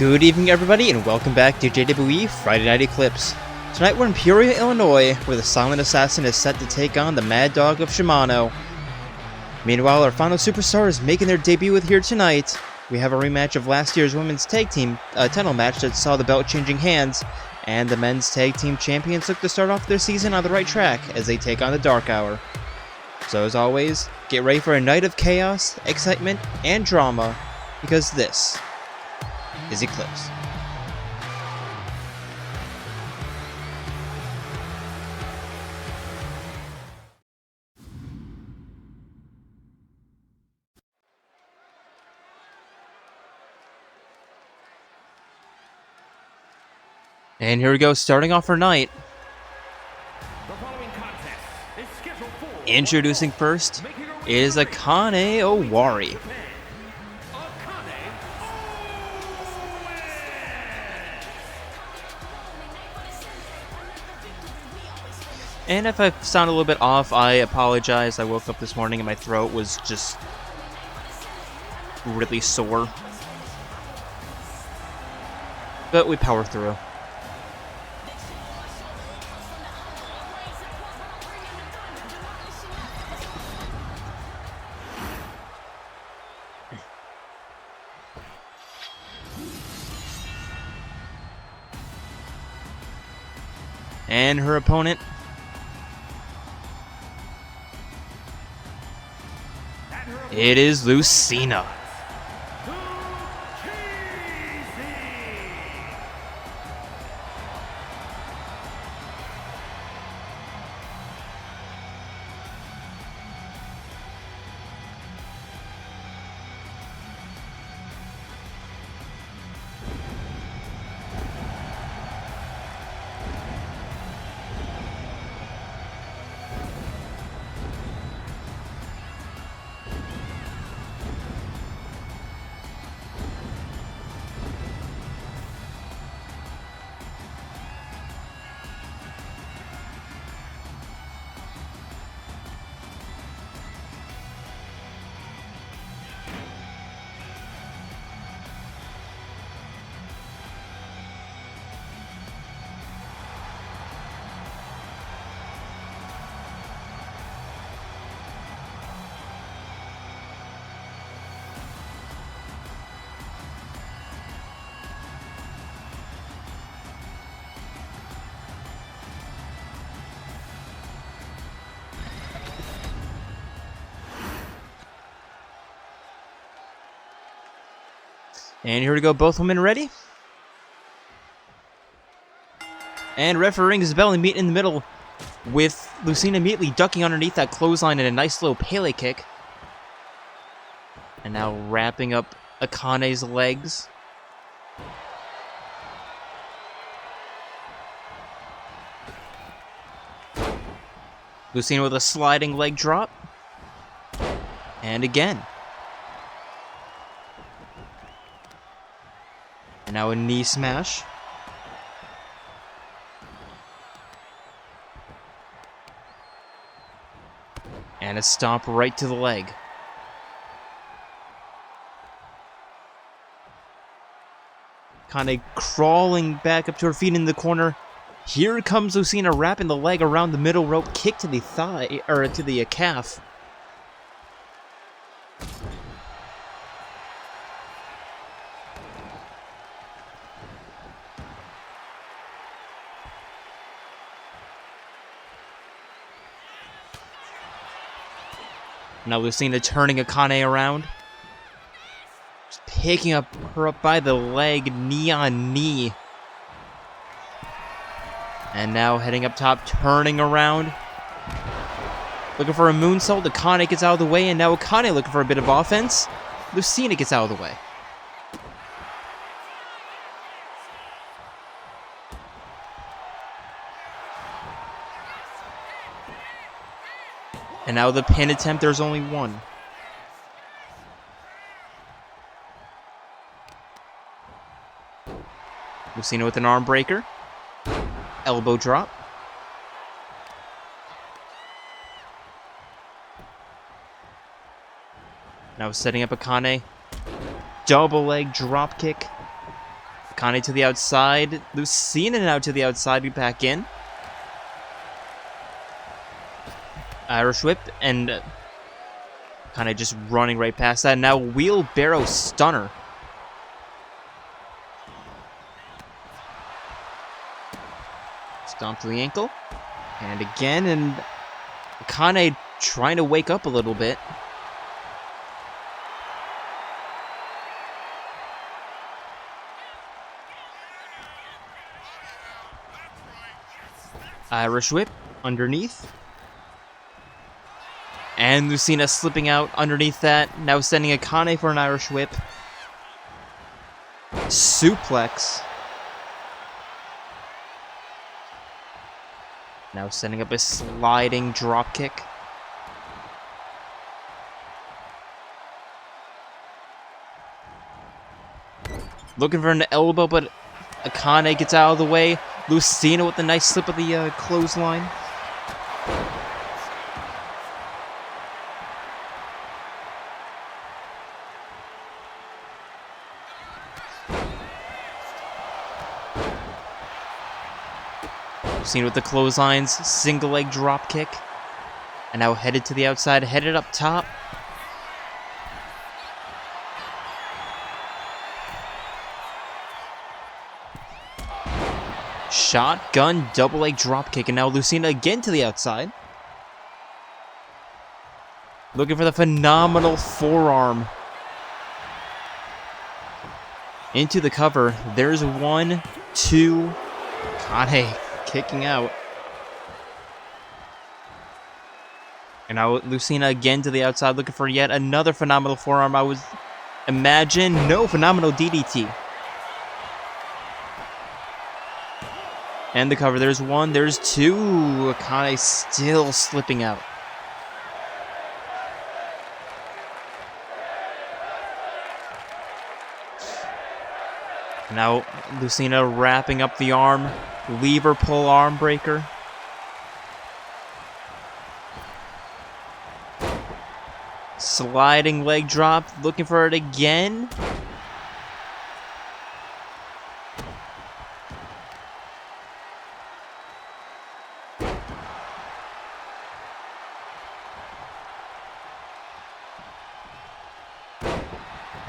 Good evening, everybody, and welcome back to JWE Friday Night Eclipse. Tonight we're in Peoria, Illinois, where the Silent Assassin is set to take on the Mad Dog of Shimano. Meanwhile, our final superstar is making their debut with here tonight. We have a rematch of last year's women's tag team title match that saw the belt changing hands, and the men's tag team champions look to start off their season on the right track as they take on the Dark Hour. So as always, get ready for a night of chaos, excitement, and drama, because this is Eclipse. And here we go, starting off our night. Introducing first is Akane Owari. And if I sound a little bit off, I apologize. I woke up this morning and my throat was just really sore. But we power through. And her opponent, it is Lucina. And here we go, both women ready. And referee rings his bell and meet in the middle with Lucina immediately ducking underneath that clothesline and a nice little Pele kick. And now wrapping up Akane's legs. Lucina with a sliding leg drop. And again. And now a knee smash. And a stomp right to the leg. Kind of crawling back up to her feet in the corner. Here comes Lucina wrapping the leg around the middle rope, kick to the thigh, or to the calf. Now Lucina turning Akane around. Just picking her up by the leg, knee on knee. And now heading up top, turning around. Looking for a moonsault. Akane gets out of the way, and now Akane looking for a bit of offense. Lucina gets out of the way. And now the pin attempt, there's only one. Lucina with an arm breaker. Elbow drop. Now setting up Akane. Double leg drop kick. Akane to the outside. Lucina now to the outside, back in. Irish whip, and kind of just running right past that. Now wheelbarrow stunner. Stomp to the ankle. And again, and Akane trying to wake up a little bit. Irish whip underneath. And Lucina slipping out underneath that. Now sending Akane for an Irish whip. Suplex. Now setting up a sliding drop kick. Looking for an elbow, but Akane gets out of the way. Lucina with a nice slip of the clothesline. Lucina with the clotheslines, single leg drop kick. And now headed to the outside, headed up top. Shotgun double leg drop kick, and now Lucina again to the outside. Looking for the phenomenal forearm. Into the cover. There's 1, 2. Akane kicking out. And now Lucina again to the outside, looking for yet another phenomenal forearm. I would imagine. No, phenomenal DDT. And the cover. There's 1, there's 2. Akane still slipping out. Now Lucina wrapping up the arm. Lever pull arm breaker. Sliding leg drop. Looking for it again.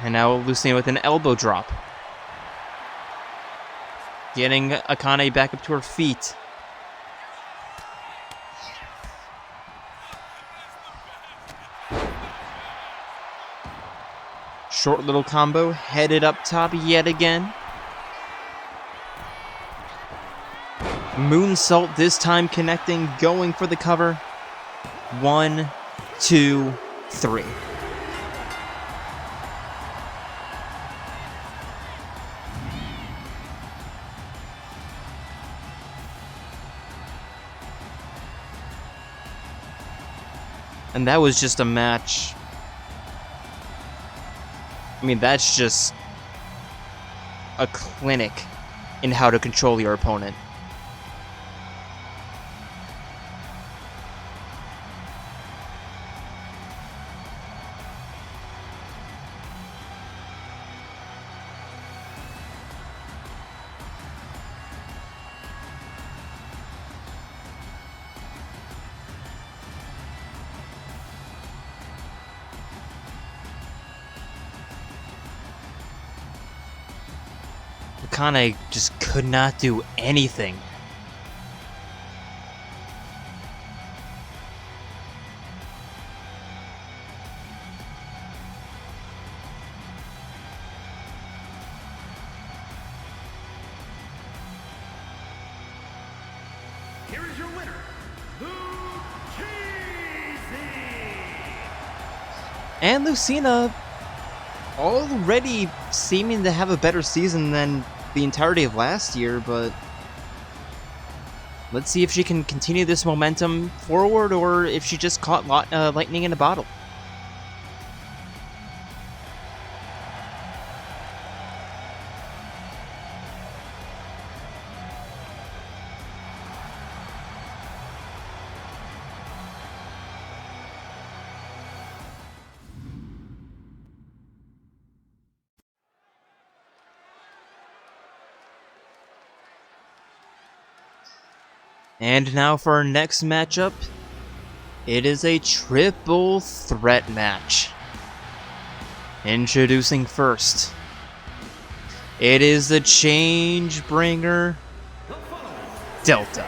And now Lucina with an elbow drop. Getting Akane back up to her feet. Short little combo, headed up top yet again. Moonsault this time connecting, going for the cover. 1, 2, 3. And that was just a match. I mean, that's just a clinic in how to control your opponent. Akane just could not do anything. Here is your winner, Lucina! And Lucina already seeming to have a better season than the entirety of last year, but let's see if she can continue this momentum forward or if she just caught lightning in a bottle. And now for our next matchup. It is a triple threat match. Introducing first. It is the change bringer, Delta.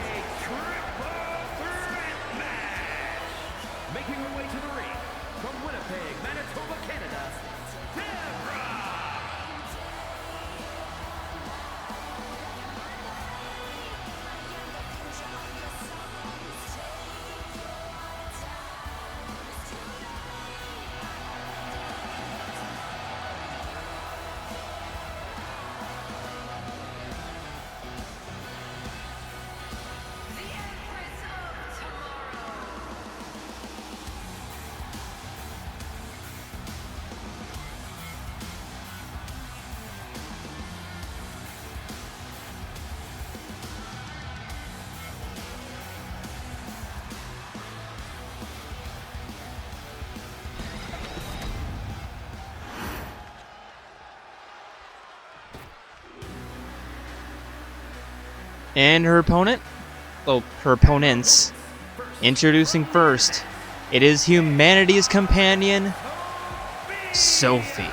Making her way to the ring from Winnipeg, Manitoba, Canada, And her opponent, well, her opponents, introducing first, it is humanity's companion, Sophie.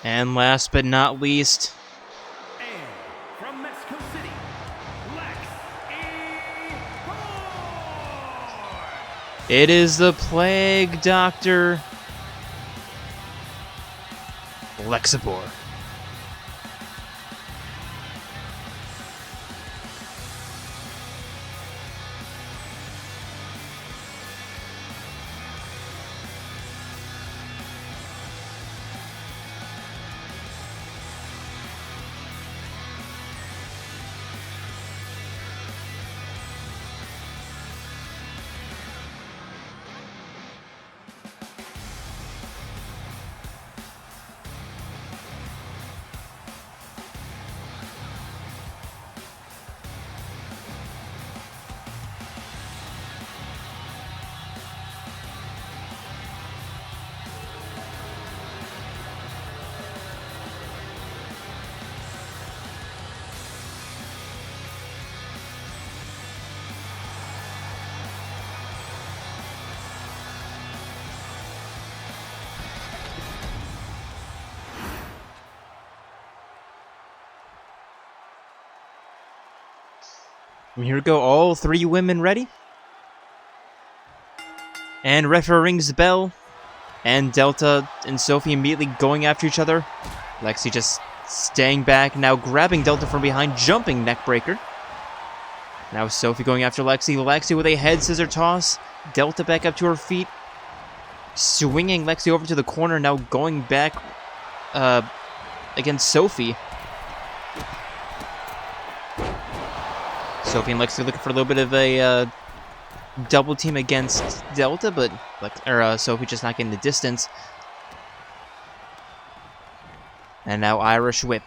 And last but not least, and from Mexico City, Lexibor. it is the Plague Doctor, Lexibor. And here we go, all three women ready. And referee rings the bell. And Delta and Sophie immediately going after each other. Lexi just staying back, now grabbing Delta from behind, jumping neckbreaker. Now Sophie going after Lexi. Lexi with a head scissor toss. Delta back up to her feet. Swinging Lexi over to the corner, now going back against Sophie. Sophie and Lexi looking for a little bit of a double team against Delta, but Sophie just not getting the distance. And now Irish whip.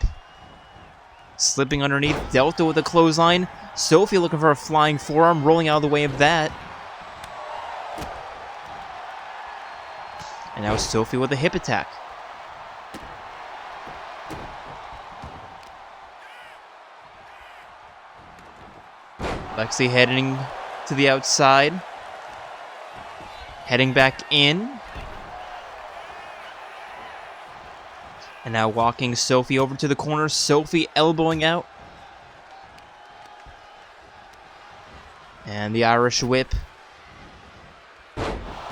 Slipping underneath, Delta with a clothesline. Sophie looking for a flying forearm, rolling out of the way of that. And now Sophie with a hip attack. Lexi heading to the outside. Heading back in. And now walking Sophie over to the corner. Sophie elbowing out. And the Irish whip.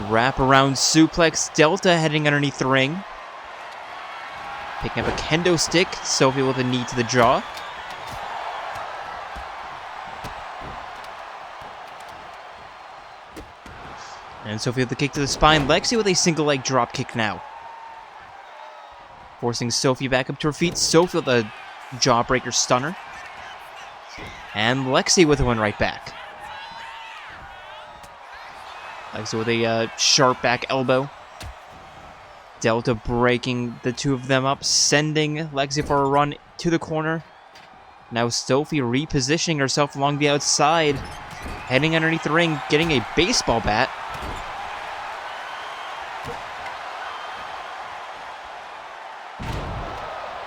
Wrap around suplex. Delta heading underneath the ring. Picking up a kendo stick. Sophie with a knee to the jaw. And Sophie with the kick to the spine. Lexi with a single leg drop kick now. Forcing Sophie back up to her feet. Sophie with a jawbreaker stunner. And Lexi with a one right back. Lexi with a sharp back elbow. Delta breaking the two of them up. Sending Lexi for a run to the corner. Now Sophie repositioning herself along the outside. Heading underneath the ring. Getting a baseball bat.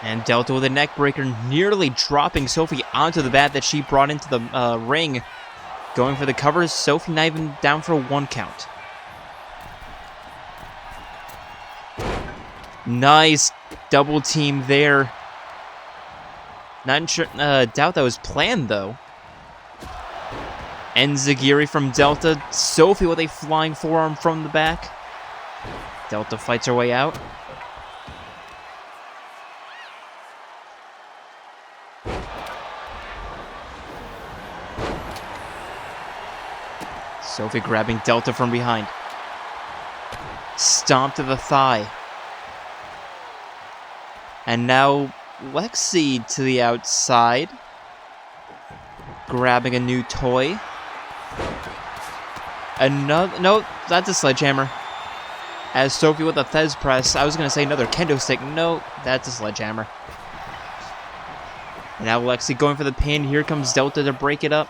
And Delta with a neck breaker, nearly dropping Sophie onto the bat that she brought into the ring. Going for the covers. Sophie not even down for a 1 count. Nice double team there. Not sure, doubt that was planned though. Enziguri from Delta. Sophie with a flying forearm from the back. Delta fights her way out. Sophie grabbing Delta from behind. Stomp to the thigh. And now Lexi to the outside. Grabbing a new toy. Another, no, that's a sledgehammer. As Sophie with a Thez press. I was going to say another kendo stick. No, that's a sledgehammer. And now Lexi going for the pin. Here comes Delta to break it up.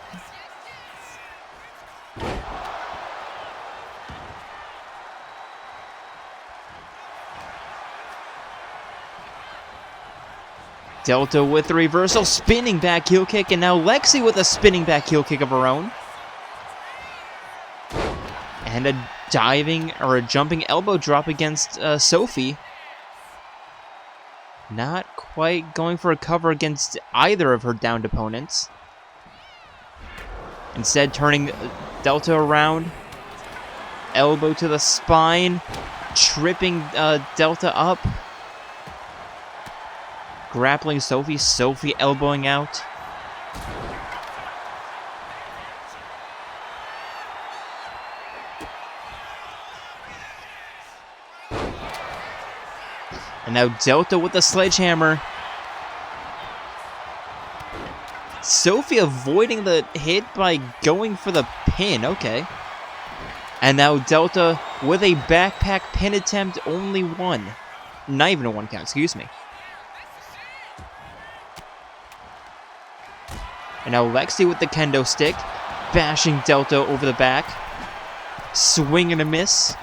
Delta with the reversal, spinning back heel kick, and now Lexi with a spinning back heel kick of her own. And a diving, or a jumping elbow drop against Sophie. Not quite going for a cover against either of her downed opponents. Instead, turning Delta around. Elbow to the spine. Tripping Delta up. Grappling Sophie. Sophie elbowing out. And now Delta with the sledgehammer. Sophie avoiding the hit by going for the pin. Okay. And now Delta with a backpack pin attempt. Only one. Not even a 1 count. Excuse me. And now Lexi with the kendo stick. Bashing Delta over the back. Swing and a miss.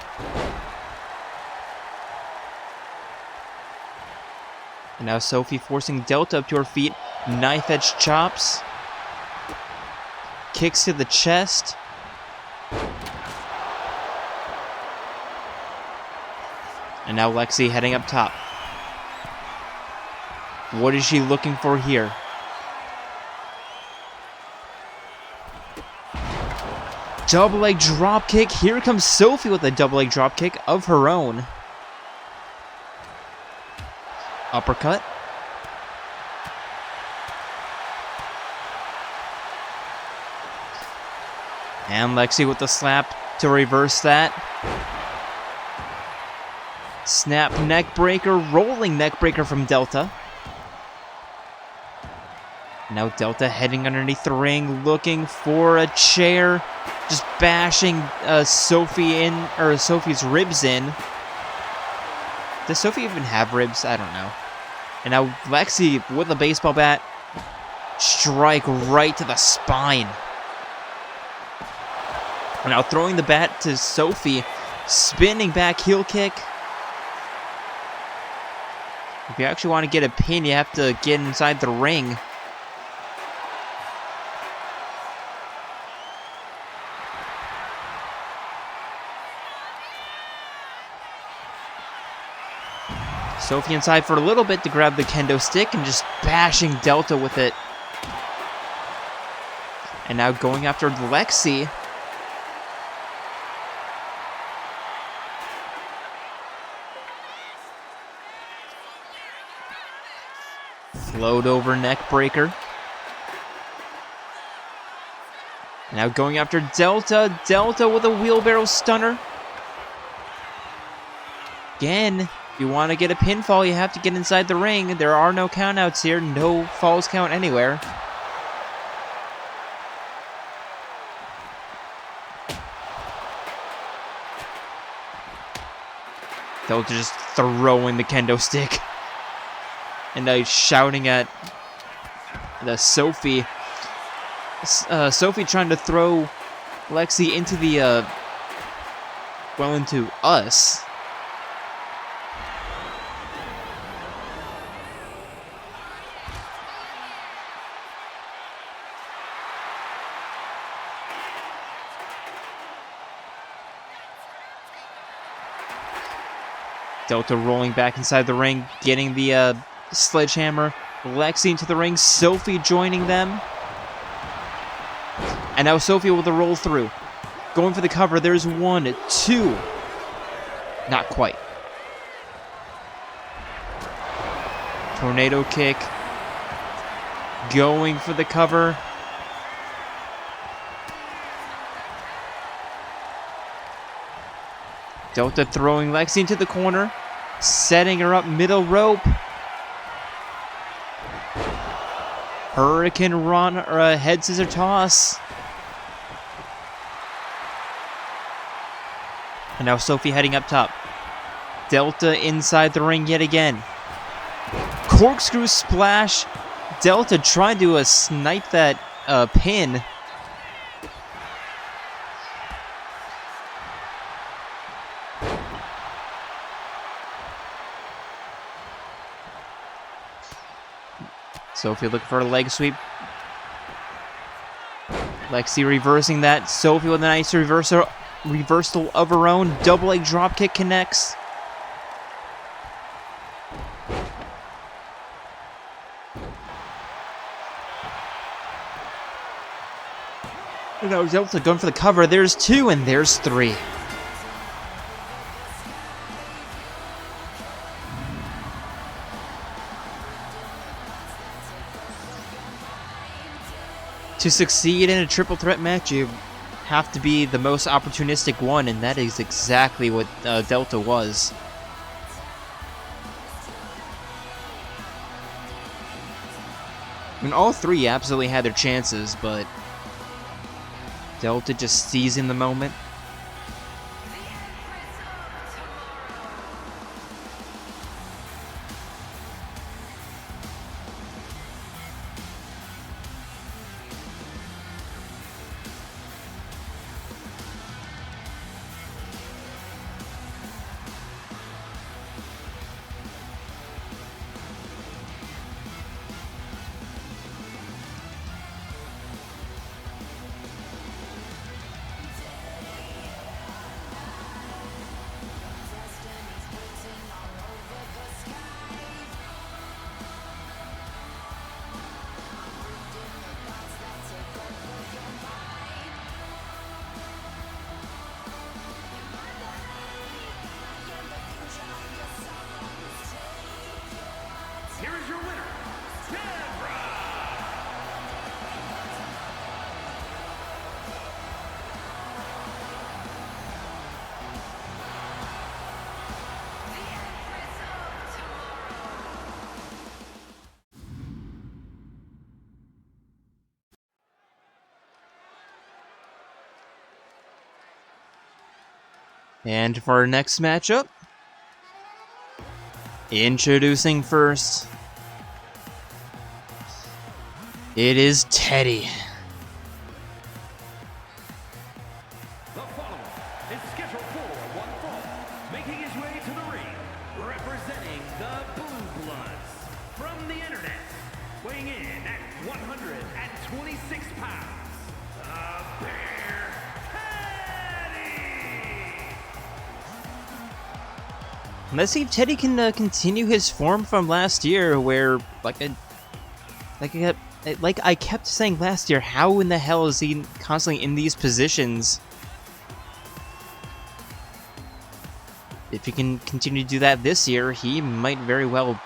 And now Sophie forcing Delta up to her feet. Knife edge chops. Kicks to the chest. And now Lexi heading up top. What is she looking for here? Double leg drop kick. Here comes Sophie with a double leg drop kick of her own. Uppercut. And Lexi with the slap to reverse that. Snap neck breaker. Rolling neck breaker from Delta. Now Delta heading underneath the ring, looking for a chair. Just bashing Sophie in, or Sophie's ribs in. Does Sophie even have ribs? I don't know. And now Lexi with a baseball bat. Strike right to the spine. And now throwing the bat to Sophie. Spinning back heel kick. If you actually want to get a pin, you have to get inside the ring. Sophie inside for a little bit to grab the kendo stick and just bashing Delta with it. And now going after Lexi. Float over neck breaker. Now going after Delta. Delta with a wheelbarrow stunner. Again, if you want to get a pinfall, you have to get inside the ring. There are no countouts here. No falls count anywhere. Delta just throwing the kendo stick. And shouting at the Sophie. Sophie trying to throw Lexi into the, into us. Delta rolling back inside the ring, getting the sledgehammer. Lexi into the ring, Sophie joining them. And now Sophie with a roll through. Going for the cover, there's 1, 2. Not quite. Tornado kick. Going for the cover. Delta throwing Lexi into the corner. Setting her up middle rope. Hurricane run or a head scissor toss. And now Sophie heading up top. Delta inside the ring yet again. Corkscrew splash. Delta trying to snipe that pin. Sophie looking for a leg sweep. Lexi reversing that. Sophie with a nice reversal of her own. Double leg dropkick connects. And now Delta going for the cover. There's 2 and there's 3. To succeed in a triple threat match, you have to be the most opportunistic one, and that is exactly what Delta was. I mean, all 3 absolutely had their chances, but Delta just seizing the moment. Here is your winner, Deborah! And for our next matchup, introducing first, it is Teddie. The following is scheduled for one fall, making his way to the ring, representing the Blue Bloods from the internet, weighing in at 126 pounds, the Bear Teddie! Let's see if Teddie can continue his form from last year, where like I kept saying last year, how in the hell is he constantly in these positions? If he can continue to do that this year, he might very well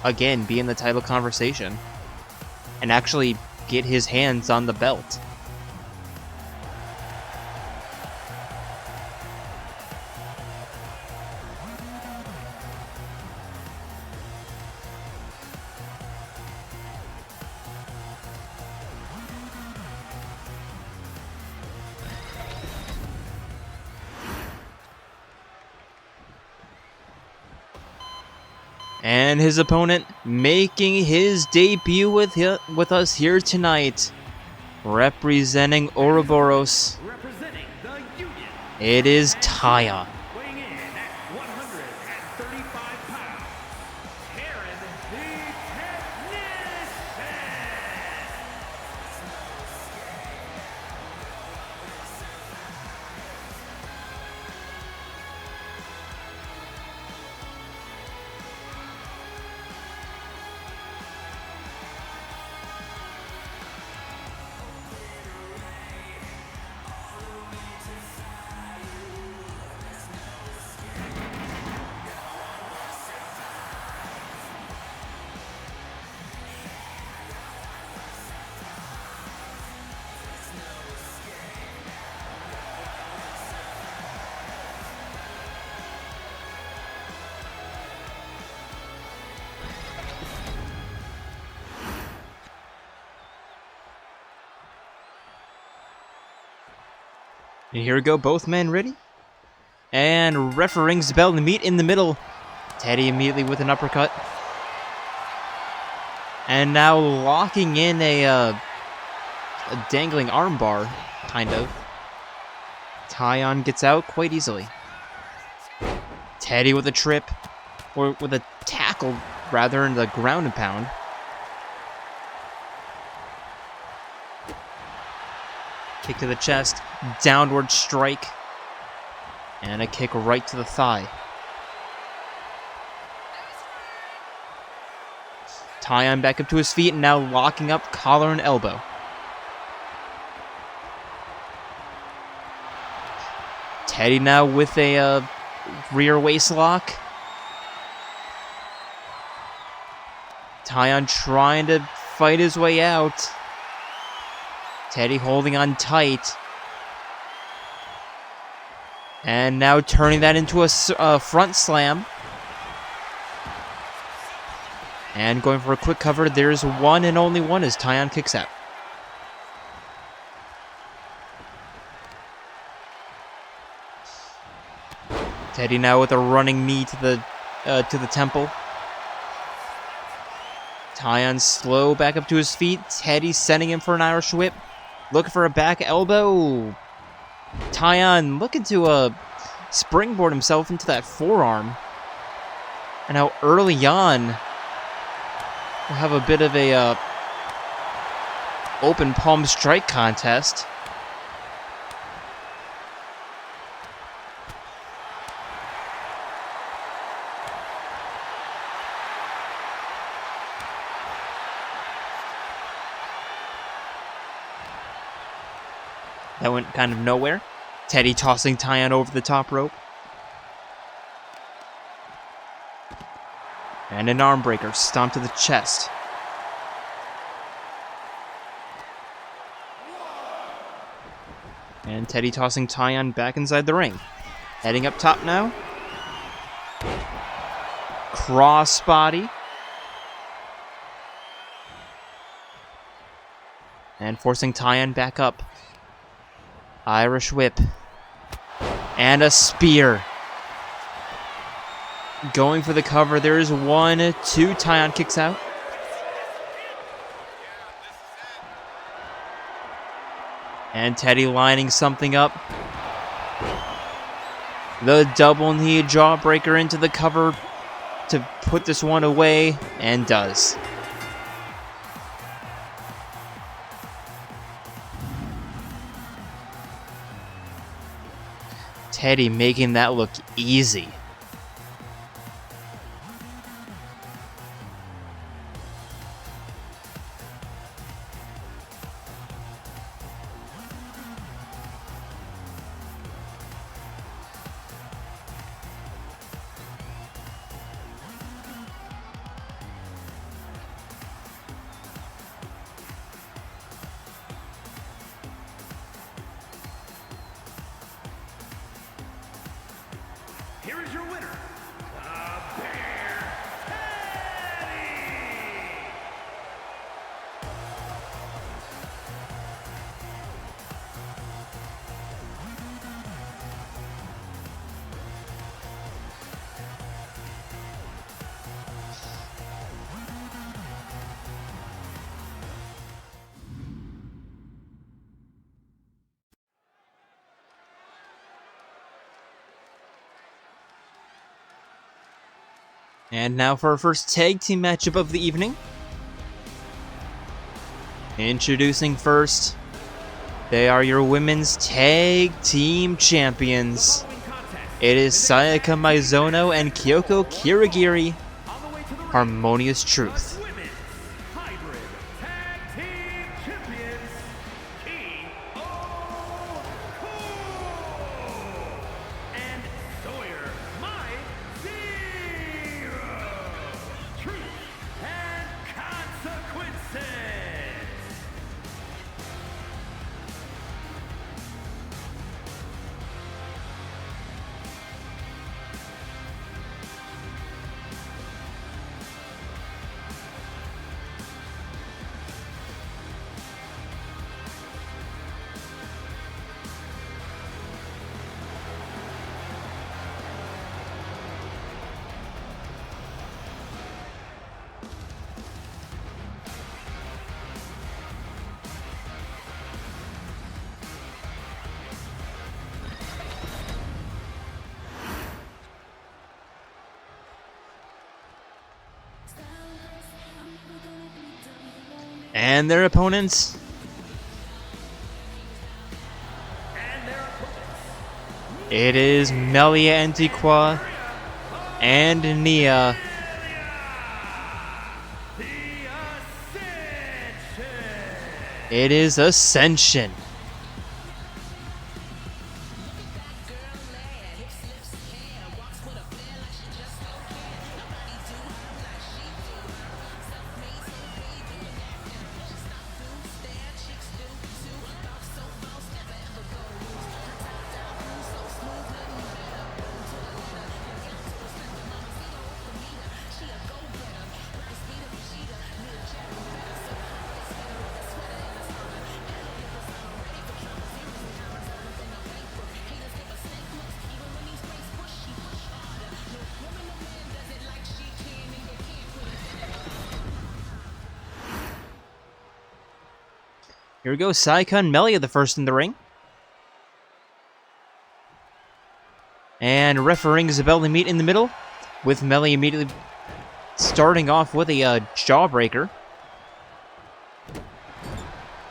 again be in the title conversation and actually get his hands on the belt. And his opponent making his debut with us here tonight, representing Ouroboros. Representing the Union. It is Taion. Weighing in at 135 pounds, Aaron the Technician. And here we go, both men ready. And ref rings the bell to meet in the middle. Teddie immediately with an uppercut. And now locking in a dangling armbar, kind of. Taion gets out quite easily. Teddie with a trip, or with a tackle, rather, in the ground and pound. Kick to the chest, downward strike, and a kick right to the thigh. Taion back up to his feet and now locking up collar and elbow. Teddie now with a rear waist lock. Taion trying to fight his way out. Teddie holding on tight. And now turning that into a front slam. And going for a quick cover. There's one and only one as Taion kicks out. Teddie now with a running knee to the temple. Taion slow back up to his feet. Teddie sending him for an Irish whip. Looking for a back elbow. Taion looking to springboard himself into that forearm. And now early on, we'll have a bit of a open palm strike contest. That went kind of nowhere. Teddie tossing Taion over the top rope. And an arm breaker, stomp to the chest. And Teddie tossing Taion back inside the ring. Heading up top now. Cross body. And forcing Taion back up. Irish whip. And a spear. Going for the cover. There is 1, 2. Taion kicks out. And Teddie lining something up. The double knee jawbreaker into the cover to put this one away, and does. Teddie making that look easy. And now for our first tag team matchup of the evening. Introducing first, they are your women's tag team champions. It is Sayaka Mizono and Kyoko Kirigiri, Harmonious Truth. And their opponents. It is Melia Antiqua and Nia. It is Ascension. Here we go, Sayaka and Melia the first in the ring. And ref rings the bell to meet in the middle, with Melia immediately starting off with a jawbreaker.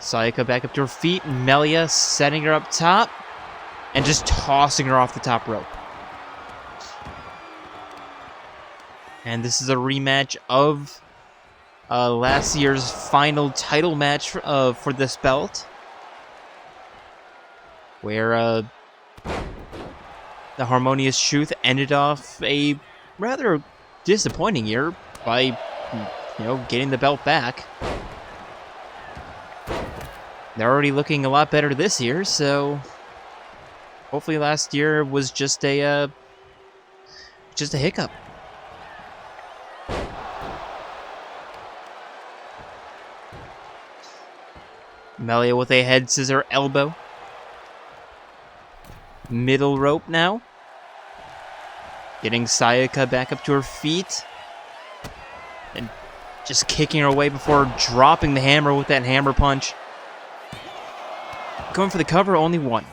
Sayaka back up to her feet, Melia setting her up top, and just tossing her off the top rope. And this is a rematch of last year's final title match for this belt, where the Harmonious Truth ended off a rather disappointing year by, getting the belt back. They're already looking a lot better this year, so hopefully last year was just a hiccup. Melia with a head scissor elbow. Middle rope now. Getting Sayaka back up to her feet. And just kicking her away before dropping the hammer with that hammer punch. Going for the cover, only one.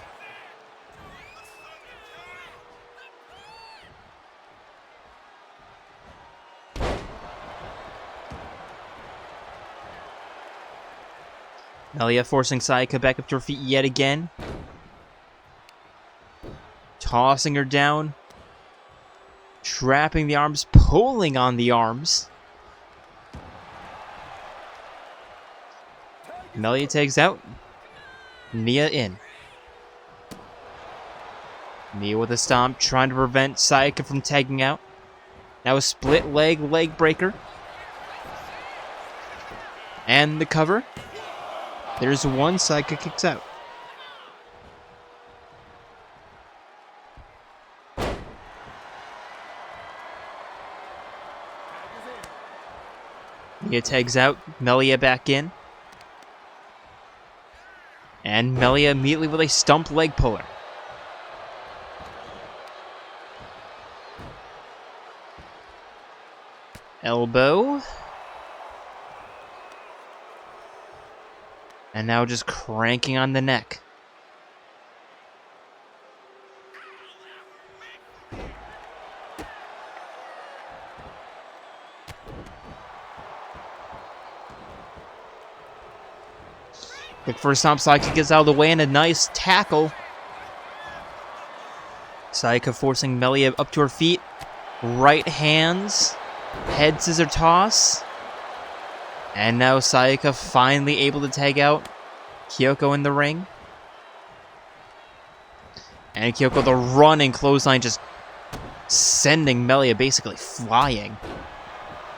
Melia forcing Sayaka back up to her feet yet again. Tossing her down. Trapping the arms, pulling on the arms. Melia tags out. Nia in. Nia with a stomp, trying to prevent Sayaka from tagging out. Now a split leg breaker. And the cover. There's one, Sayaka kicks out. Nia tags out, Melia back in. And Melia immediately with a stump leg puller. Elbow. And now just cranking on the neck. Quick first stomp, Sayaka gets out of the way, and a nice tackle. Sayaka forcing Melia up to her feet. Right hands. Head scissor toss. And now Sayaka finally able to tag out Kyoko in the ring. And Kyoko, the running clothesline, just sending Melia basically flying.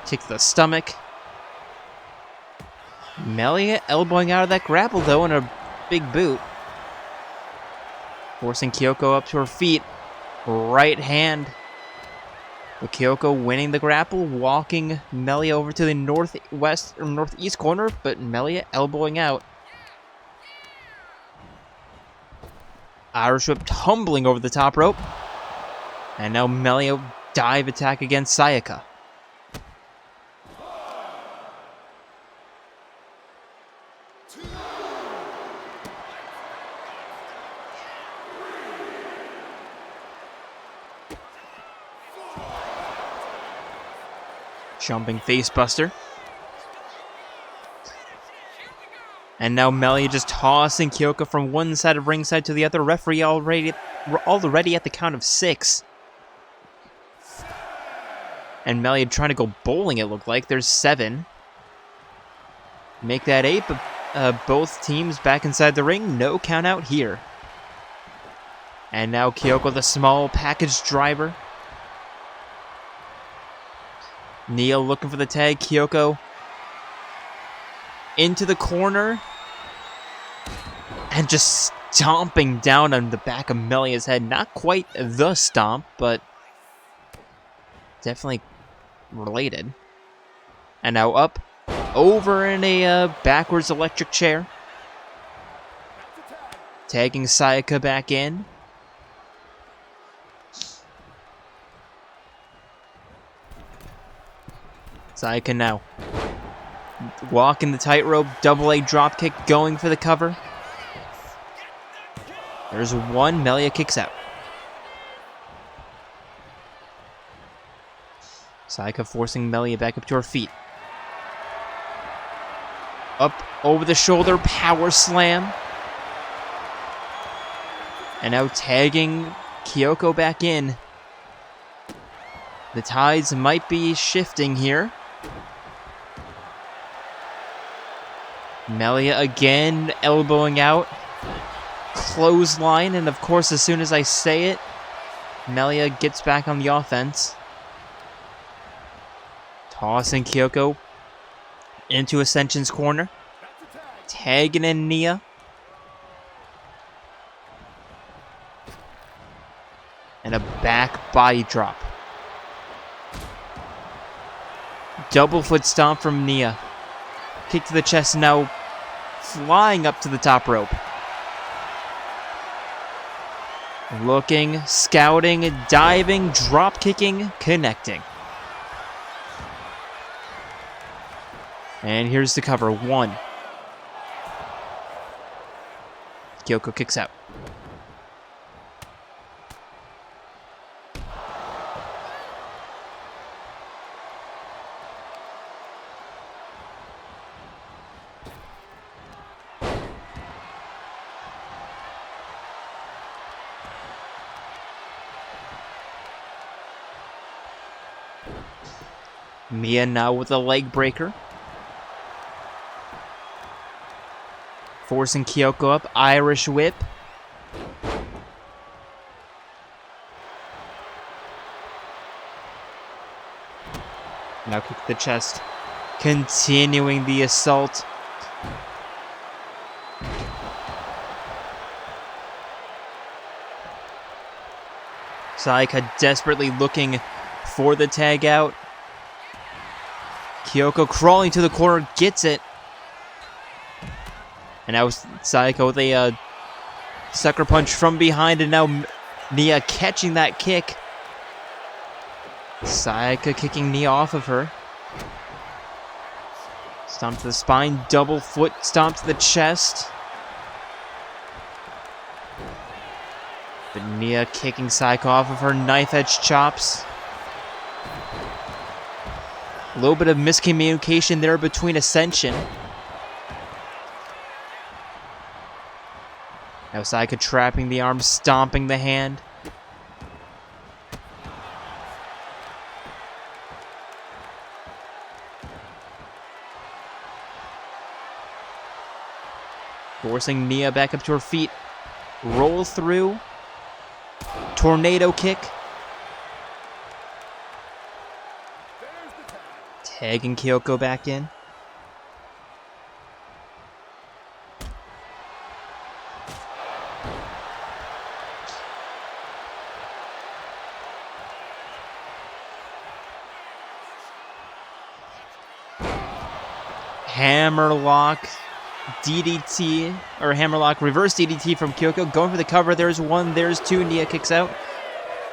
Kick to the stomach. Melia elbowing out of that grapple, though, in a big boot. Forcing Kyoko up to her feet. Right hand. But Kyoko winning the grapple, walking Melia over to the northwest or northeast corner, but Melia elbowing out. Irish whip tumbling over the top rope. And now Melia dive attack against Sayaka. Jumping facebuster. And now Melia just tossing Kyoko from one side of ringside to the other. Referee already at the count of 6. And Melia trying to go bowling, it looked like. There's 7. Make that 8, but both teams back inside the ring. No count out here. And now Kyoko, the small package driver. Nia looking for the tag. Kyoko into the corner. And just stomping down on the back of Melia's head. Not quite the stomp, but definitely related. And now up, over in a backwards electric chair. Tagging Sayaka back in. Sayaka now walking the tightrope, double A dropkick, going for the cover. There's one, Melia kicks out. Sayaka forcing Melia back up to her feet. Up over the shoulder, power slam. And now tagging Kyoko back in. The tides might be shifting here. Melia again elbowing out. Clothesline, and of course, as soon as I say it, Melia gets back on the offense. Tossing Kyoko into Ascension's corner. Tagging in Nia. And a back body drop. Double foot stomp from Nia. Kick to the chest, now flying up to the top rope. Looking, scouting, diving, drop kicking, connecting. And here's the cover. 1. Kyoko kicks out. Mia now with a leg breaker. Forcing Kyoko up. Irish whip. Now kick to the chest. Continuing the assault. Sayaka desperately looking for the tag out. Kyoko crawling to the corner, gets it. And now Sayaka with a sucker punch from behind, and now Nia catching that kick. Sayaka kicking Nia off of her. Stomp to the spine, double foot stomp to the chest. But Nia kicking Sayaka off of her knife edge chops. A little bit of miscommunication there between Ascension. Now Sayaka trapping the arm, stomping the hand. Forcing Nia back up to her feet. Roll through. Tornado kick. Tagging Kyoko back in. Hammerlock DDT, or Hammerlock reverse DDT from Kyoko. Going for the cover. There's one, there's two. Nia kicks out.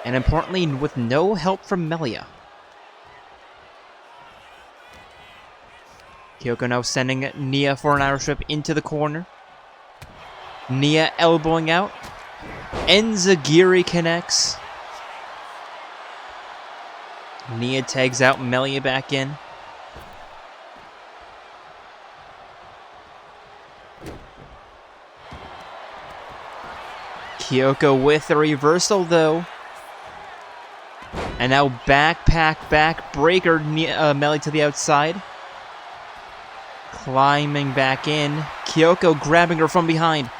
And importantly, with no help from Melia. Kyoko now sending Nia for an Irish whip into the corner. Nia elbowing out. Enziguri connects. Nia tags out Melia back in. Kyoko with a reversal though. And now back breaker Melia to the outside. Climbing back in. Kyoko grabbing her from behind.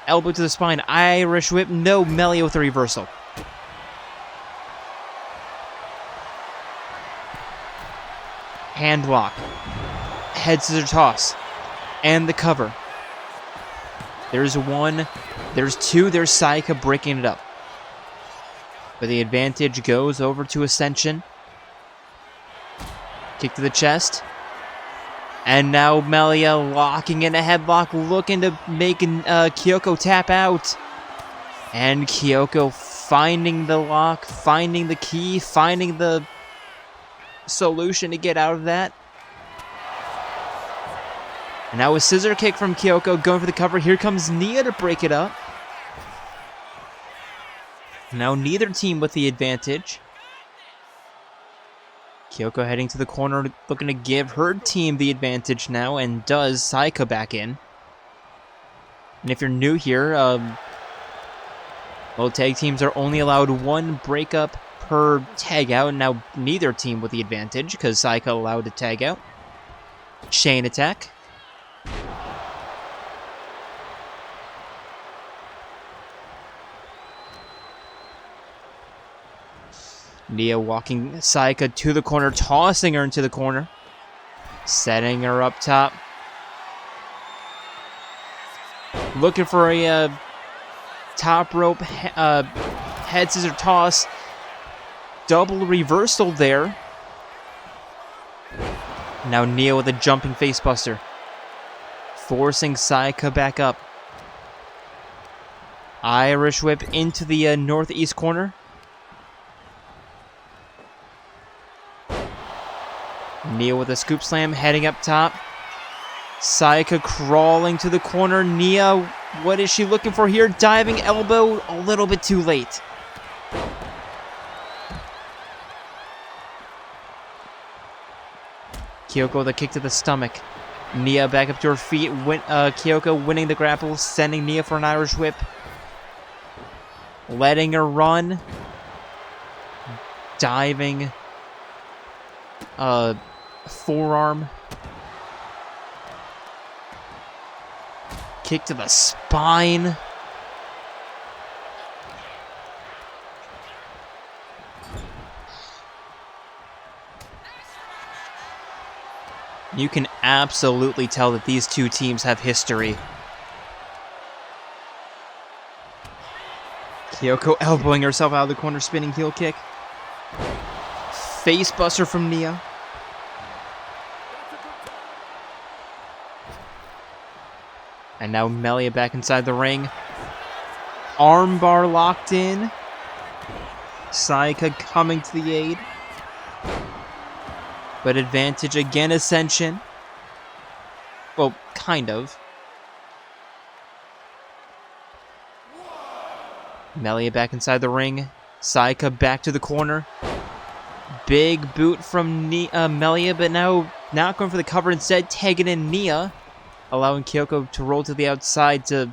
Elbow to the spine. Irish whip. No, Melia with a reversal. Hand lock. Head scissor toss. And the cover. There's one. There's two. There's Sayaka breaking it up. But the advantage goes over to Ascension. Kick to the chest. And now Melia locking in a headlock, looking to make Kyoko tap out. And Kyoko finding the lock, finding the key, finding the solution to get out of that. And now a scissor kick from Kyoko, going for the cover. Here comes Nia to break it up. Now neither team with the advantage. Kyoko heading to the corner, looking to give her team the advantage now, and does Sayaka back in. And if you're new here, well, tag teams are only allowed one breakup per tag out, and now neither team with the advantage, because Sayaka allowed to tag out. Chain attack. Nia walking Sayaka to the corner, tossing her into the corner. Setting her up top. Looking for a top rope head scissor toss. Double reversal there. Now Nia with a jumping facebuster. Forcing Sayaka back up. Irish whip into the northeast corner. Nia with a scoop slam, heading up top. Sayaka crawling to the corner. Nia, what is she looking for here? Diving elbow, a little bit too late. Kyoko with a kick to the stomach. Nia back up to her feet. Kyoko winning the grapple, sending Nia for an Irish whip. Letting her run. Diving. Forearm. Kick to the spine. You can absolutely tell that these two teams have history. Kyoko elbowing herself out of the corner, spinning heel kick. Face buster from Nia. And now Melia back inside the ring. Armbar locked in. Sayaka coming to the aid. But advantage again, Ascension. Well, kind of. Melia back inside the ring. Sayaka back to the corner. Big boot from Melia, but now not going for the cover, instead tagging in Nia, allowing Kyoko to roll to the outside to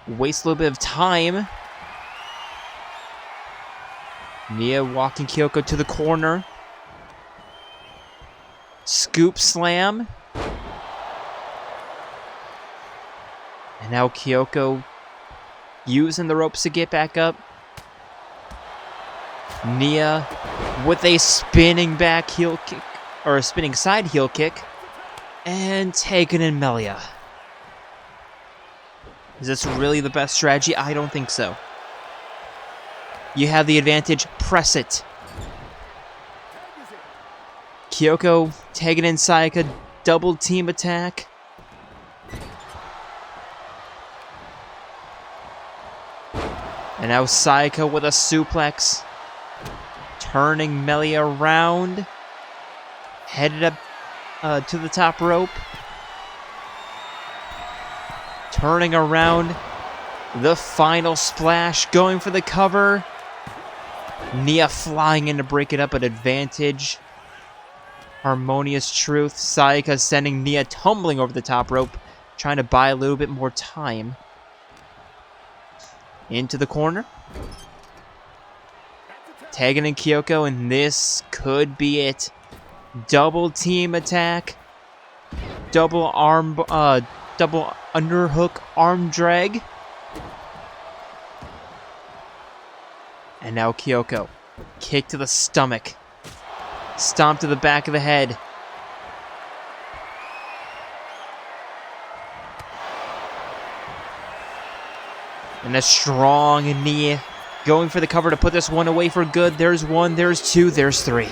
waste a little bit of time. Nia walking Kyoko to the corner. Scoop slam. And now Kyoko using the ropes to get back up. Nia with a spinning back heel kick, or a spinning side heel kick. And taking in Melia. Is this really the best strategy? I don't think so. You have the advantage. Press it. Kyoko tagging in Sayaka. Double team attack. And now Sayaka with a suplex. Turning Melia around. Headed up to the top rope. Turning around. The final splash. Going for the cover. Nia flying in to break it up at advantage. Harmonious Truth. Sayaka sending Nia tumbling over the top rope. Trying to buy a little bit more time. Into the corner. Tagging in Kyoko, and this could be it. Double team attack. Double underhook arm drag. And now Kyoko. Kick to the stomach. Stomp to the back of the head. And a strong knee. Going for the cover to put this one away for good. There's one, there's two, there's three.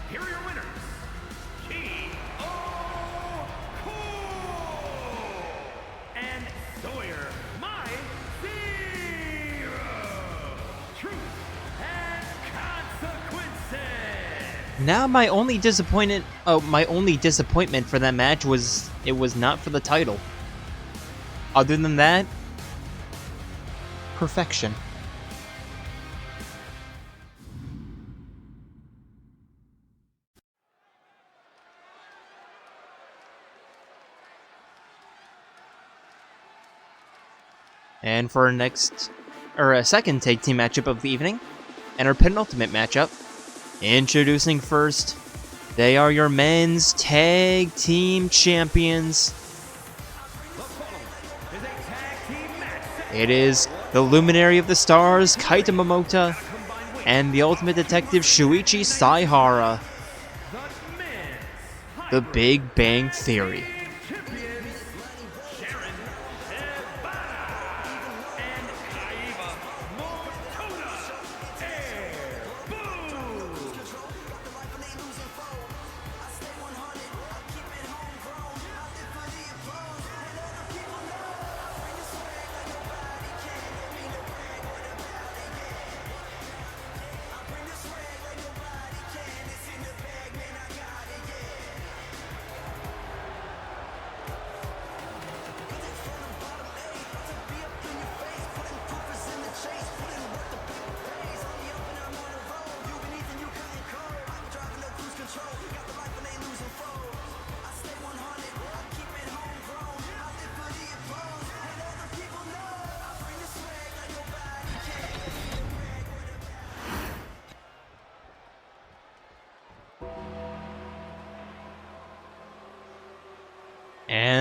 Here are your winners, and Sawyer, my zero. Truth and consequences. Now my only disappointment for that match was it was not for the title. Other than that, perfection. And for our second tag team matchup of the evening, and our penultimate matchup, introducing first, they are your men's tag team champions. It is the Luminary of the Stars, Kaita Momota, and the Ultimate Detective Shuichi Saihara. The Big Bang Theory.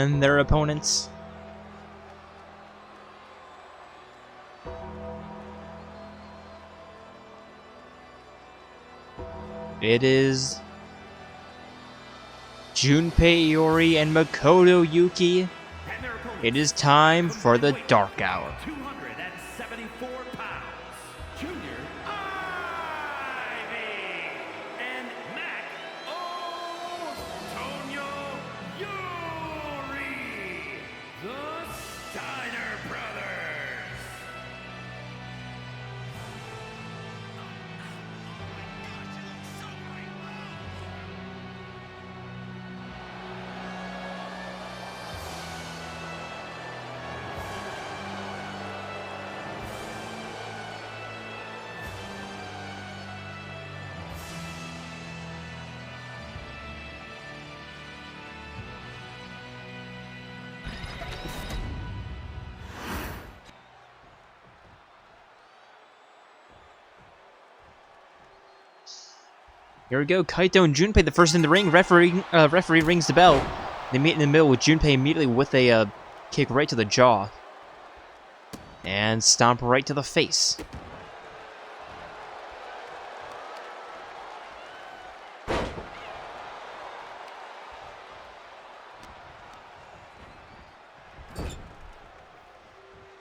and their opponents. It is Junpei Iori and Makoto Yuki. And their opponents, It is time for the weight Dark Hour. 274 pounds, Junior Ivy and Mac O'Tonyo Yuri, the Steiner brothers. Here we go, Kaito and Junpei, the first in the ring. Referee rings the bell. They meet in the middle with Junpei immediately with a kick right to the jaw. And stomp right to the face.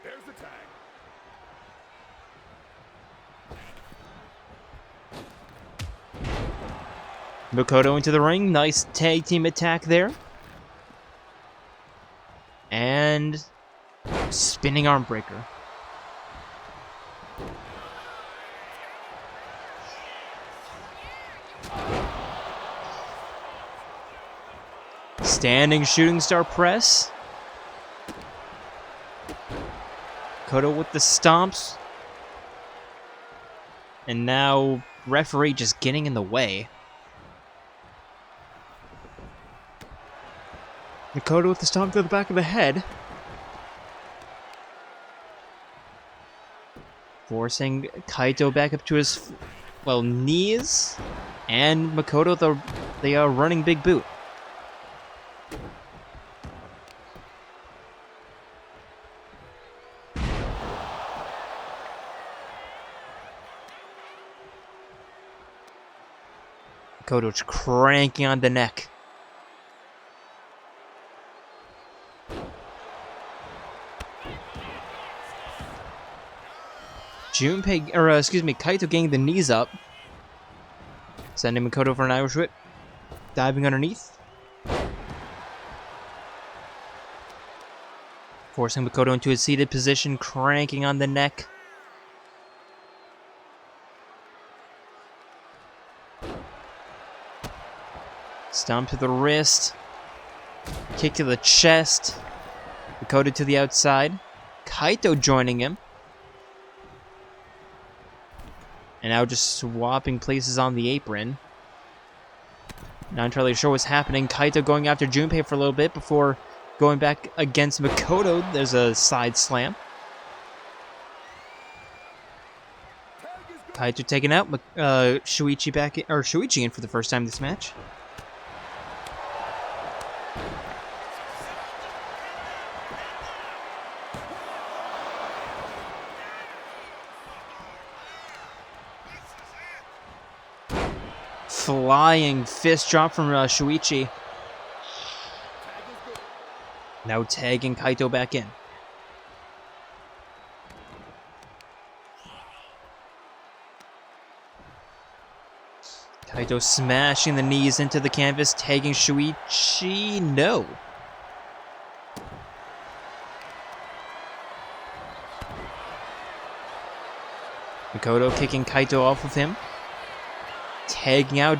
There's the tag. Makoto into the ring. Nice tag team attack there. And spinning arm breaker. Standing shooting star press. Makoto with the stomps. And now referee just getting in the way. Makoto with the stomp to the back of the head. Forcing Kaito back up to his, knees. And Makoto the running big boot. Makoto's cranking on the neck. Kaito getting the knees up. Sending Makoto for an Irish whip. Diving underneath. Forcing Makoto into a seated position, cranking on the neck. Stomp to the wrist. Kick to the chest. Makoto to the outside. Kaito joining him. And now just swapping places on the apron. Not entirely sure what's happening. Kaito going after Junpei for a little bit before going back against Makoto. There's a side slam. Kaito taken out. Shuichi in for the first time this match. Flying fist drop from Shuichi. Now tagging Kaito back in. Kaito smashing the knees into the canvas, tagging Shuichi. No. Makoto kicking Kaito off of him. Tagging out,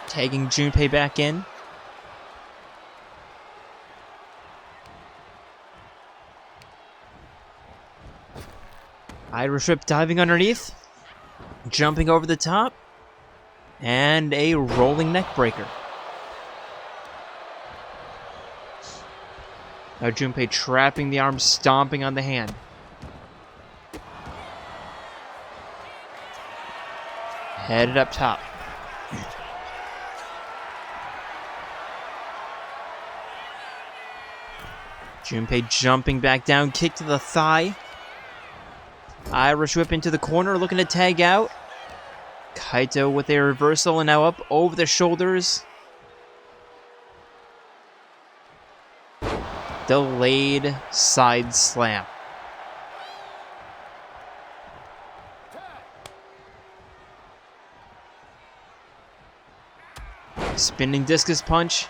tagging Junpei back in. Irish whip diving underneath. Jumping over the top. And a rolling neck breaker. Now Junpei trapping the arm, stomping on the hand. Headed up top. Junpei jumping back down, kick to the thigh. Irish whip into the corner, looking to tag out. Kaito with a reversal and now up over the shoulders. Delayed side slam. Spinning discus punch.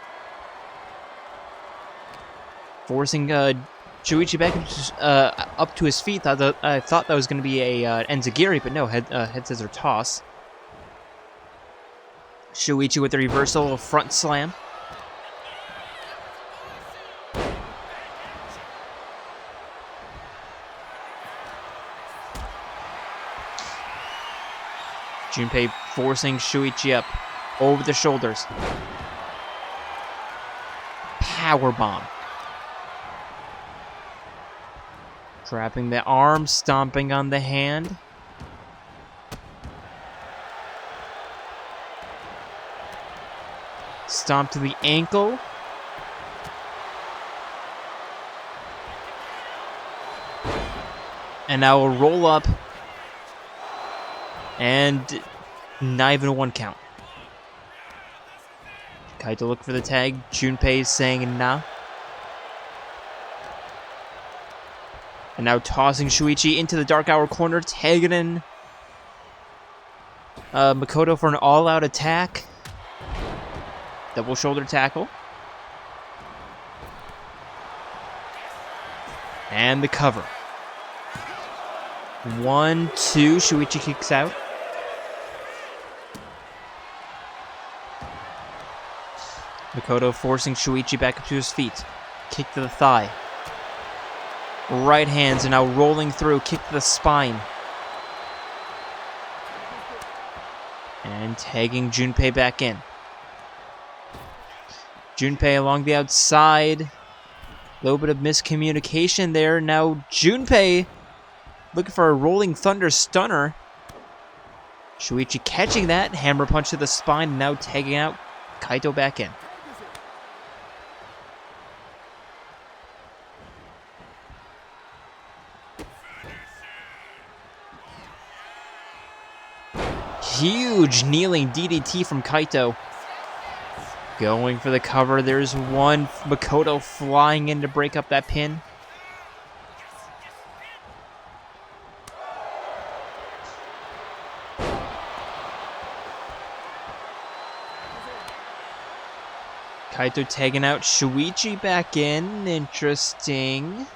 Forcing Shuichi back up to his feet. I thought that was going to be a enziguri, but no, head scissor toss. Shuichi with the reversal, front slam. Junpei forcing Shuichi up over the shoulders. Power bomb. Trapping the arm, stomping on the hand. Stomp to the ankle. And now a roll up. And not even a 1 count. Kaito look for the tag. Junpei is saying nah. And now tossing Shuichi into the Dark Hour corner, tagging in Makoto for an all-out attack. Double shoulder tackle. And the cover. 1, 2, Shuichi kicks out. Makoto forcing Shuichi back up to his feet. Kick to the thigh. Right hands are now rolling through. Kick to the spine. And tagging Junpei back in. Junpei along the outside. A little bit of miscommunication there. Now Junpei looking for a rolling thunder stunner. Shuichi catching that. Hammer punch to the spine. Now tagging out Kaito back in. Huge kneeling DDT from Kaito. Going for the cover. There's one. Makoto flying in to break up that pin. Kaito tagging out Shuichi back in. Interesting.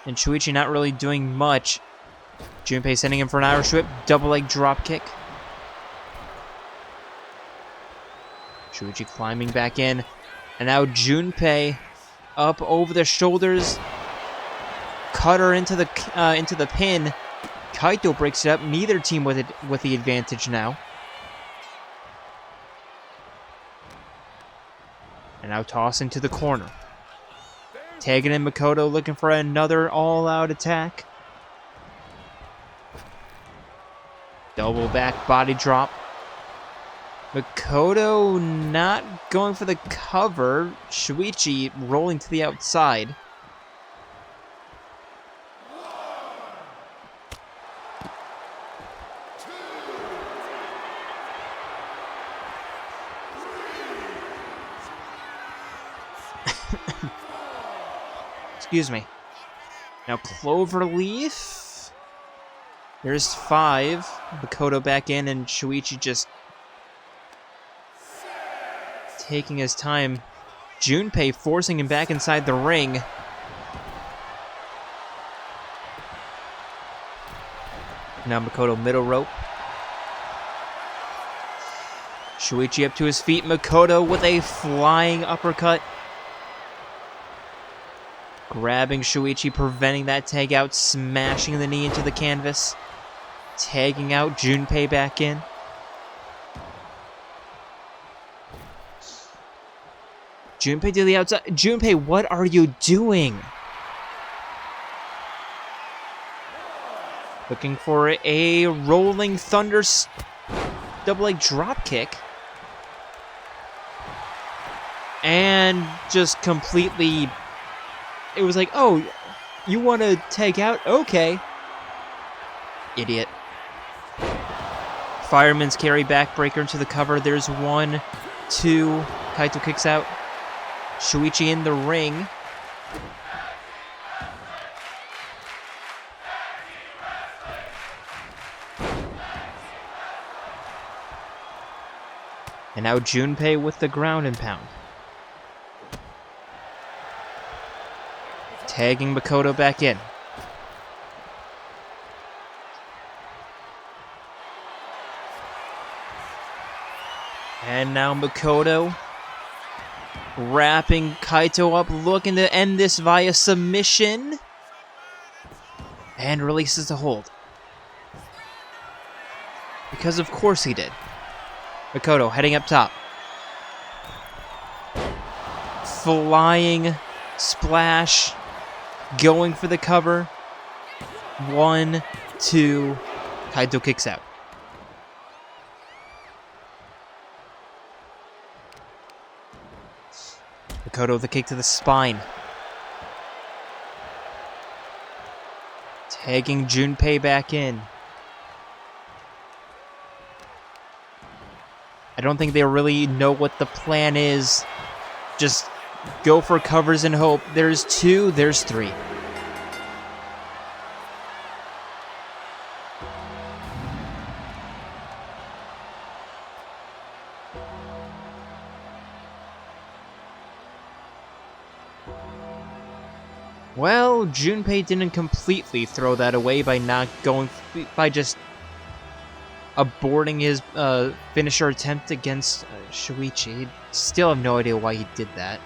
And Shuichi not really doing much. Junpei sending him for an Irish whip. Double leg drop kick. Shuichi climbing back in. And now Junpei up over the shoulders. Cutter into the pin. Kaito breaks it up. Neither team with the advantage now. And now toss into the corner. Tagging in Makoto looking for another all-out attack. Double back body drop. Makoto not going for the cover. Shuichi rolling to the outside. Excuse me. Now Cloverleaf. There's 5. Makoto back in and Shuichi just taking his time. Junpei forcing him back inside the ring. Now Makoto middle rope. Shuichi up to his feet. Makoto with a flying uppercut. Grabbing Shuichi, preventing that tag out, smashing the knee into the canvas. Tagging out Junpei back in. Junpei to the outside. Junpei, what are you doing? Looking for a rolling thunder double leg drop kick. And just completely... It was like, oh, you want to tag out? Okay. Idiot. Fireman's carry backbreaker into the cover. There's 1, 2. Kaito kicks out. Shuichi in the ring. And now Junpei with the ground and pound. Tagging Makoto back in. And now Makoto wrapping Kaito up, looking to end this via submission. And releases the hold. Because of course he did. Makoto heading up top. Flying splash. Going for the cover. 1, 2. Kaito kicks out. Makoto the kick to the spine. Tagging Junpei back in. I don't think they really know what the plan is. Just go for covers and hope. There's 2, there's 3. Well, Junpei didn't completely throw that away by just aborting his finisher attempt against Shuichi. Still have no idea why he did that.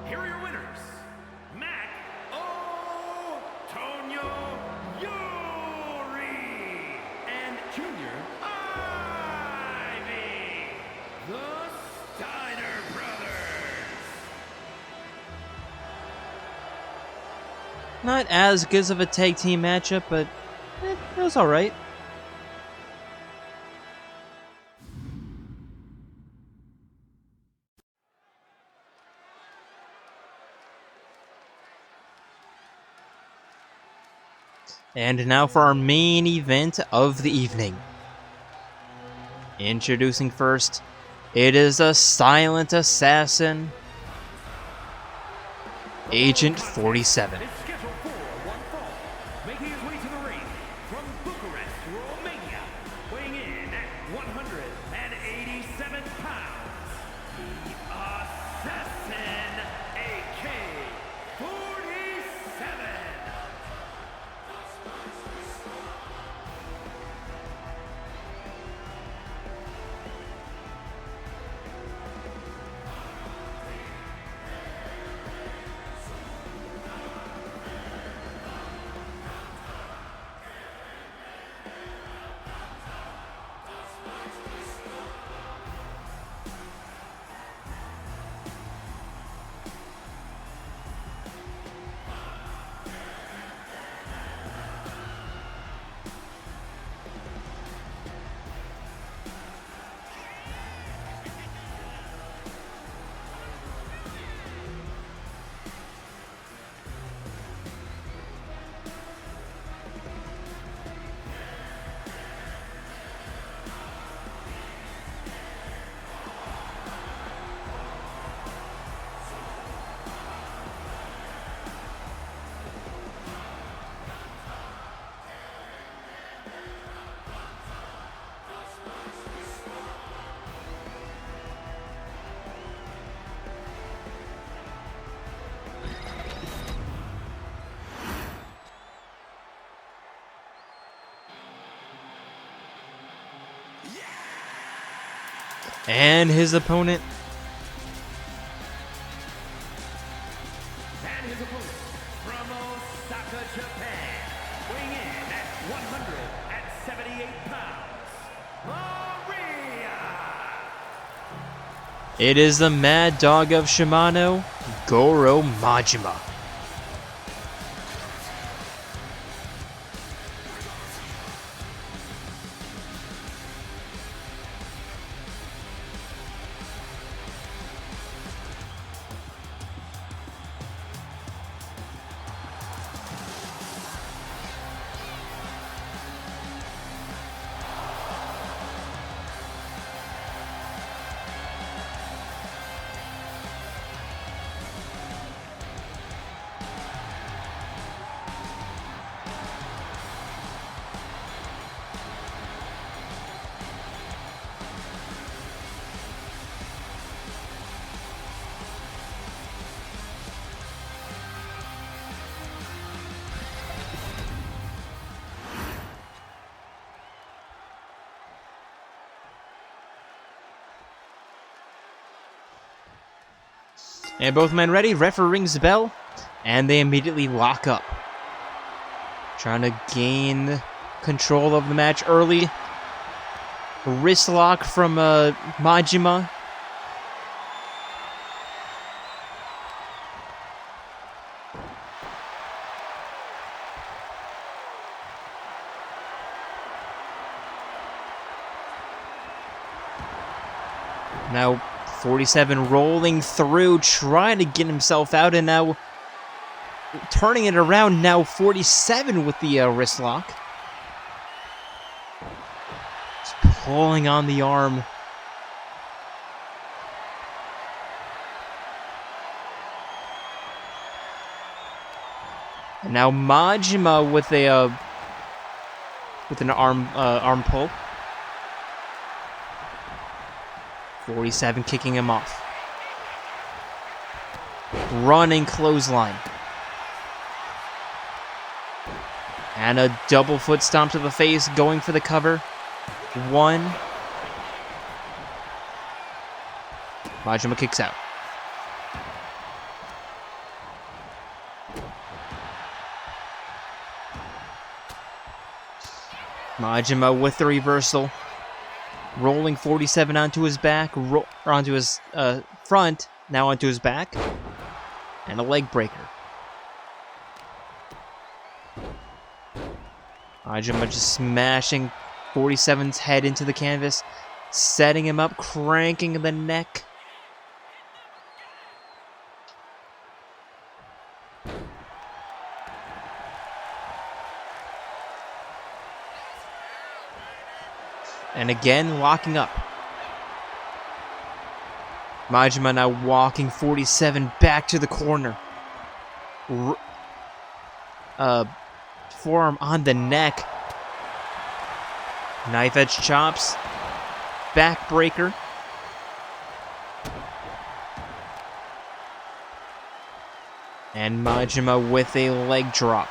Here are your winners, Mac Tonyo Yuri and Junior Ivy, the Steiner brothers. Not as good of a tag team matchup, but it was alright. And now for our main event of the evening. Introducing first, it is a silent assassin, Agent 47. Is scheduled for one fall, making his way to the ring from Bucharest, Romania, weighing in at 187 pounds, the Assassin, AK-47. And his opponent. And his opponent from Osaka, Japan, weighing in at 178 pounds, Maria. It is the Mad Dog of Shimano, Goro Majima. And both men ready, referee rings the bell, and they immediately lock up. Trying to gain control of the match early. Wrist lock from Majima. Now 47 rolling through, trying to get himself out, and now turning it around. Now 47 with the wrist lock. Just pulling on the arm. And now Majima with a with an arm pull. 47 kicking him off. Running clothesline. And a double foot stomp to the face, going for the cover. One. Majima kicks out. Majima with the reversal. Rolling 47 onto his back, or onto his front, now onto his back, and a leg breaker. Majima just smashing 47's head into the canvas, setting him up, cranking the neck. And again, locking up. Majima now walking 47 back to the corner. Forearm on the neck. Knife edge chops. Backbreaker. And Majima with a leg drop.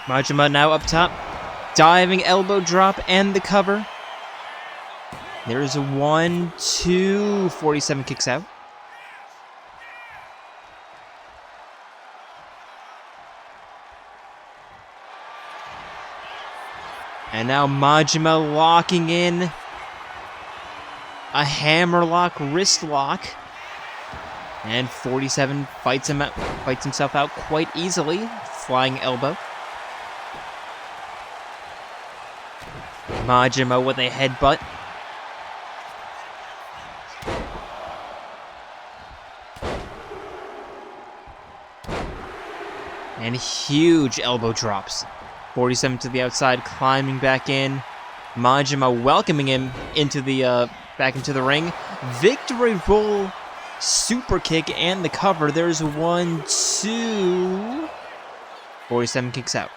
Majima now up top, diving elbow drop and the cover. There's a 1-2, 47 kicks out. And now Majima locking in a hammer lock, wrist lock. And 47 fights himself out quite easily, flying elbow. Majima with a headbutt. And huge elbow drops. 47 to the outside, climbing back in. Majima welcoming him into the back into the ring. Victory roll, super kick, and the cover. There's 1-2. 47 kicks out.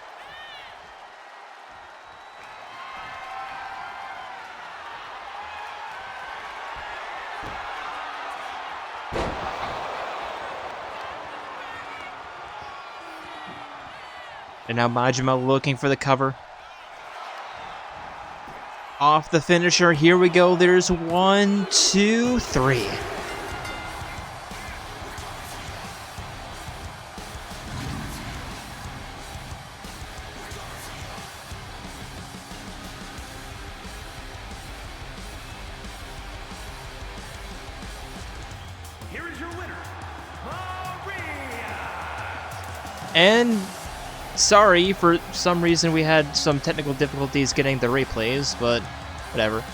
And now Majima looking for the cover. Off the finisher. Here we go. There's 1, 2, 3. Here is your winner, Maria. And sorry, for some reason we had some technical difficulties getting the replays, but whatever.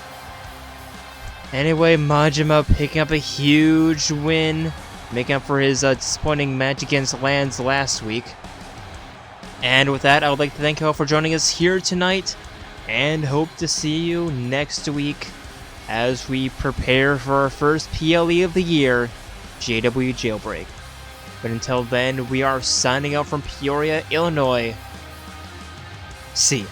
Anyway, Majima picking up a huge win, making up for his disappointing match against Lance last week. And with that, I would like to thank you all for joining us here tonight, and hope to see you next week as we prepare for our first PLE of the year, JWE Jailbreak. But until then, we are signing out from Peoria, Illinois. See ya.